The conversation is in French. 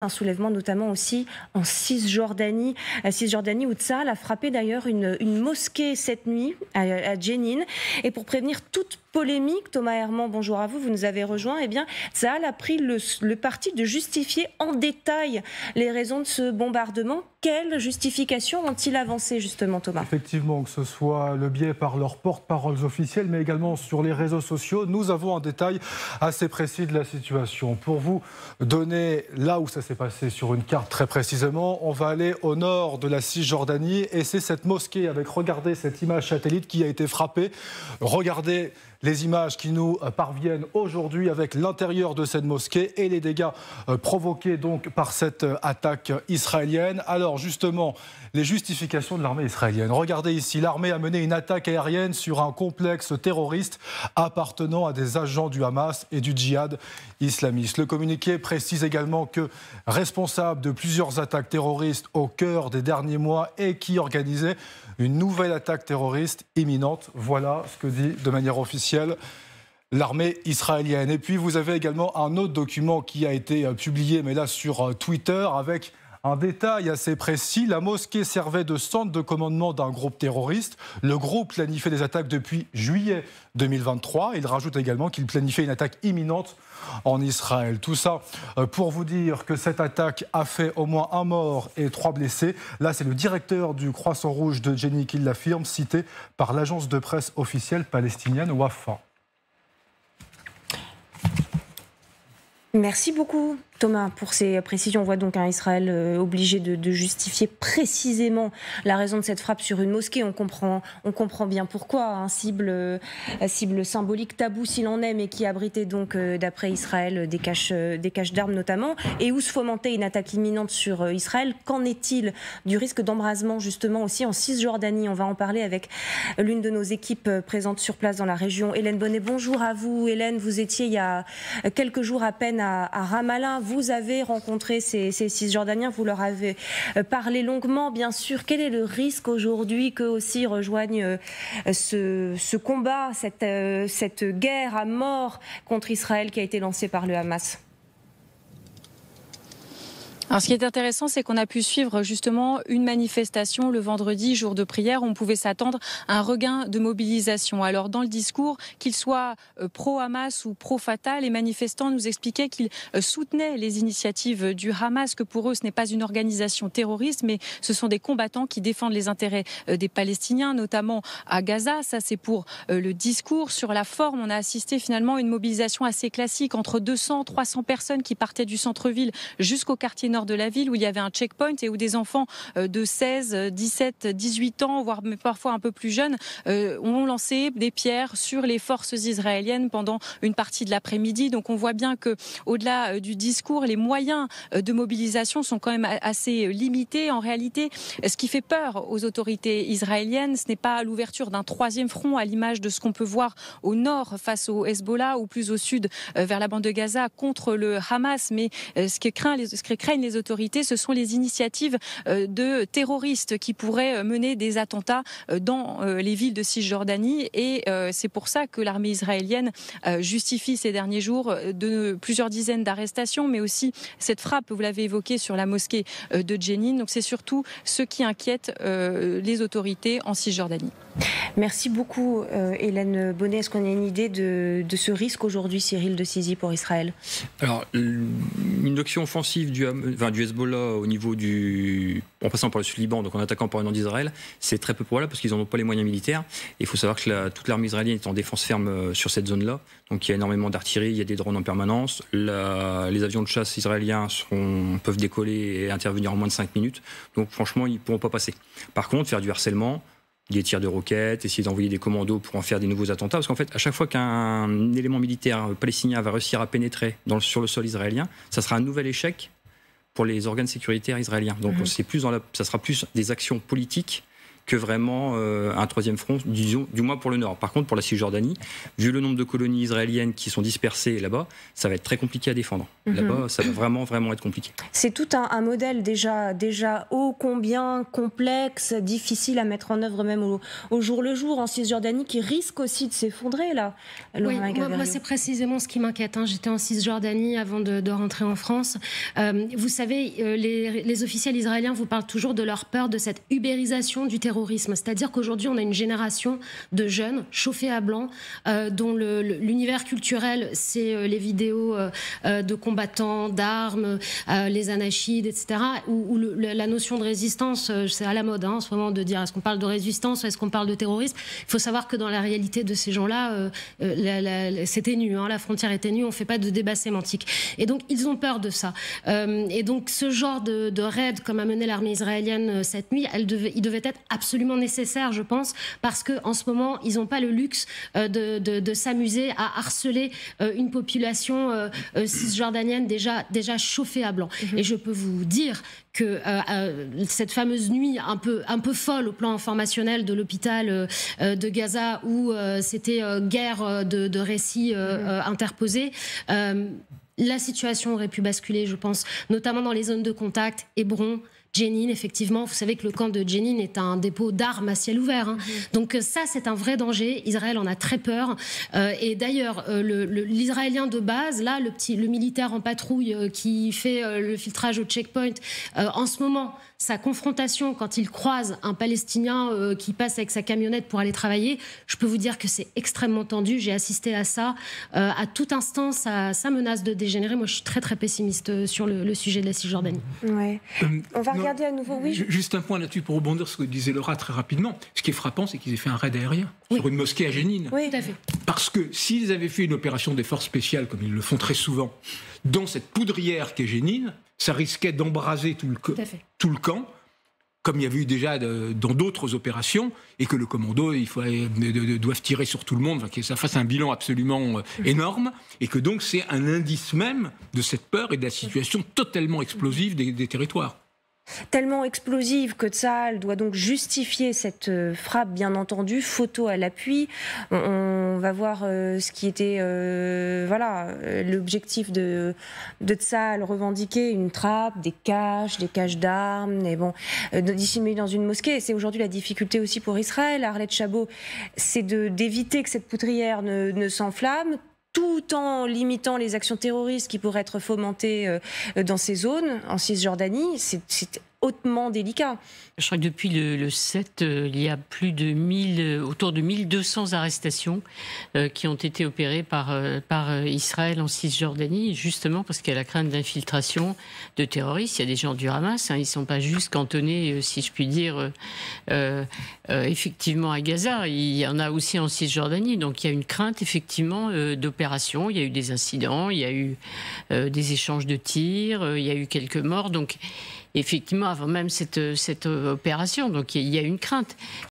Un soulèvement notamment aussi en Cisjordanie, où Tsahal a frappé d'ailleurs une mosquée cette nuit à Jenin. Et pour prévenir toute polémique, Thomas Herman, bonjour à vous, vous nous avez rejoint. Eh bien, Tsahal a pris le parti de justifier en détail les raisons de ce bombardement. Quelles justifications ont-ils avancé justement, Thomas? Effectivement, que ce soit le biais par leurs porte-paroles officiels, mais également sur les réseaux sociaux, nous avons un détail assez précis de la situation. Pour vous donner là où ça s'est passé sur une carte très précisément, on va aller au nord de la Cisjordanie et c'est cette mosquée avec, regardez cette image satellite qui a été frappée. Regardez les images qui nous parviennent aujourd'hui avec l'intérieur de cette mosquée et les dégâts provoqués donc par cette attaque israélienne. Alors justement, les justifications de l'armée israélienne. Regardez ici, l'armée a mené une attaque aérienne sur un complexe terroriste appartenant à des agents du Hamas et du djihad islamiste. Le communiqué précise également que responsable de plusieurs attaques terroristes au cœur des derniers mois et qui organisait une nouvelle attaque terroriste imminente. Voilà ce que dit de manière officielle l'armée israélienne. Et puis vous avez également un autre document qui a été publié, mais là sur Twitter, avec un détail assez précis. La mosquée servait de centre de commandement d'un groupe terroriste. Le groupe planifiait des attaques depuis juillet 2023. Il rajoute également qu'il planifiait une attaque imminente en Israël. Tout ça pour vous dire que cette attaque a fait au moins un mort et 3 blessés. Là, c'est le directeur du Croissant Rouge de Jenin qui l'affirme, cité par l'agence de presse officielle palestinienne Wafa. Merci beaucoup, Thomas, pour ces précisions. On voit donc un Israël obligé de justifier précisément la raison de cette frappe sur une mosquée. On comprend bien pourquoi. Un cible symbolique, tabou s'il en est, mais qui abritait donc, d'après Israël, des caches d'armes notamment, et où se fomentait une attaque imminente sur Israël. Qu'en est-il du risque d'embrasement justement aussi en Cisjordanie? On va en parler avec l'une de nos équipes présentes sur place dans la région, Hélène Bonnet. Bonjour à vous, Hélène. Vous étiez il y a quelques jours à peine à Ramallah. Vous avez rencontré ces Cisjordaniens, vous leur avez parlé longuement, bien sûr. Quel est le risque aujourd'hui qu'eux aussi rejoignent ce combat, cette guerre à mort contre Israël qui a été lancée par le Hamas? Alors, ce qui est intéressant, c'est qu'on a pu suivre justement une manifestation le vendredi, jour de prière. On pouvait s'attendre à un regain de mobilisation. Alors, dans le discours, qu'ils soient pro-Hamas ou pro-Fatah, les manifestants nous expliquaient qu'ils soutenaient les initiatives du Hamas, que pour eux, ce n'est pas une organisation terroriste, mais ce sont des combattants qui défendent les intérêts des Palestiniens, notamment à Gaza. Ça, c'est pour le discours. Sur la forme, on a assisté finalement à une mobilisation assez classique, entre 200 et 300 personnes qui partaient du centre-ville jusqu'au quartier nord de la ville où il y avait un checkpoint et où des enfants de 16, 17, 18 ans, voire parfois un peu plus jeunes, ont lancé des pierres sur les forces israéliennes pendant une partie de l'après-midi. Donc on voit bien que, au-delà du discours, les moyens de mobilisation sont quand même assez limités. En réalité, ce qui fait peur aux autorités israéliennes, ce n'est pas l'ouverture d'un troisième front à l'image de ce qu'on peut voir au nord face au Hezbollah ou plus au sud vers la bande de Gaza contre le Hamas, mais ce que craignent les autorités, ce sont les initiatives de terroristes qui pourraient mener des attentats dans les villes de Cisjordanie. Et c'est pour ça que l'armée israélienne justifie ces derniers jours de plusieurs dizaines d'arrestations, mais aussi cette frappe, vous l'avez évoqué, sur la mosquée de Jenin. Donc c'est surtout ce qui inquiète les autorités en Cisjordanie. Merci beaucoup, Hélène Bonnet. Est-ce qu'on a une idée de ce risque aujourd'hui, Cyril de Cizy, pour Israël? Alors, une action offensive du Hezbollah au niveau en passant par le Sud-Liban, donc en attaquant par le nord d'Israël, c'est très peu probable parce qu'ils n'en ont pas les moyens militaires. Il faut savoir que toute l'armée israélienne est en défense ferme sur cette zone-là. Donc il y a énormément d'artillerie, il y a des drones en permanence. Les avions de chasse israéliens peuvent décoller et intervenir en moins de 5 minutes. Donc franchement, ils ne pourront pas passer. Par contre, faire du harcèlement, des tirs de roquettes, essayer d'envoyer des commandos pour en faire des nouveaux attentats. Parce qu'en fait, à chaque fois qu'un élément militaire palestinien va réussir à pénétrer sur le sol israélien, ça sera un nouvel échec pour les organes sécuritaires israéliens. Donc ça sera plus des actions politiques que vraiment un troisième front, disons, du moins pour le nord. Par contre, pour la Cisjordanie, vu le nombre de colonies israéliennes qui sont dispersées là-bas, ça va être très compliqué à défendre. Là-bas, ça va vraiment être compliqué. C'est tout un modèle déjà ô combien complexe, difficile à mettre en œuvre même au jour le jour en Cisjordanie, qui risque aussi de s'effondrer là. Oui, moi c'est précisément ce qui m'inquiète. J'étais en Cisjordanie avant de rentrer en France. Vous savez, les officiels israéliens vous parlent toujours de leur peur de cette ubérisation du terrorisme. C'est-à-dire qu'aujourd'hui, on a une génération de jeunes chauffés à blanc dont l'univers culturel, c'est les vidéos de combattants, d'armes, les anachides, etc. Où la notion de résistance, c'est à la mode en ce moment de dire est-ce qu'on parle de résistance ou est-ce qu'on parle de terrorisme. Il faut savoir que dans la réalité de ces gens-là, c'est ténu, la frontière est ténue, on ne fait pas de débat sémantique. Et donc, ils ont peur de ça. Et donc, ce genre de raid, comme a mené l'armée israélienne cette nuit, il devait être absolument nécessaire, je pense, parce qu'en ce moment, ils n'ont pas le luxe de s'amuser à harceler une population cisjordanienne déjà chauffée à blanc. Et je peux vous dire que cette fameuse nuit un peu folle au plan informationnel de l'hôpital de Gaza où c'était guerre de récits interposés, la situation aurait pu basculer, je pense, notamment dans les zones de contact, Hébron, Jenin, effectivement, vous savez que le camp de Jenin est un dépôt d'armes à ciel ouvert. Donc ça, c'est un vrai danger. Israël en a très peur. Et d'ailleurs, l'Israélien de base, là, le militaire en patrouille qui fait le filtrage au checkpoint, en ce moment, sa confrontation quand il croise un Palestinien qui passe avec sa camionnette pour aller travailler, je peux vous dire que c'est extrêmement tendu. J'ai assisté à ça. À tout instant, ça menace de dégénérer. Moi, je suis très, très pessimiste sur le sujet de la Cisjordanie. Ouais. On va regarder à nouveau, oui. Juste un point là-dessus pour rebondir sur ce que disait Laura très rapidement. Ce qui est frappant, c'est qu'ils aient fait un raid aérien sur une mosquée à Jenin. Oui, tout à fait. Parce que s'ils avaient fait une opération des forces spéciales, comme ils le font très souvent, dans cette poudrière qu'est Jenin, ça risquait d'embraser tout le camp, comme il y avait eu déjà dans d'autres opérations, et que le commando doivent tirer sur tout le monde, que ça fasse un bilan absolument énorme, et que donc c'est un indice même de cette peur et de la situation totalement explosive des territoires. Tellement explosive que Tsahal doit donc justifier cette frappe, bien entendu, photo à l'appui. On va voir ce qui était l'objectif de Tsahal, revendiquer une trappe, des caches d'armes, et dissimulées dans une mosquée. C'est aujourd'hui la difficulté aussi pour Israël. Arlette Chabot, c'est d'éviter que cette poudrière ne s'enflamme, tout en limitant les actions terroristes qui pourraient être fomentées dans ces zones, en Cisjordanie. C'est hautement délicat. Je crois que depuis le 7, il y a autour de 1200 arrestations qui ont été opérées par Israël en Cisjordanie, justement parce qu'il y a la crainte d'infiltration de terroristes. Il y a des gens du Hamas, ils ne sont pas juste cantonnés, si je puis dire, effectivement à Gaza. Il y en a aussi en Cisjordanie. Donc il y a une crainte, effectivement, d'opération. Il y a eu des incidents, il y a eu des échanges de tirs, il y a eu quelques morts. Donc effectivement, avant même cette opération, donc il y a une crainte.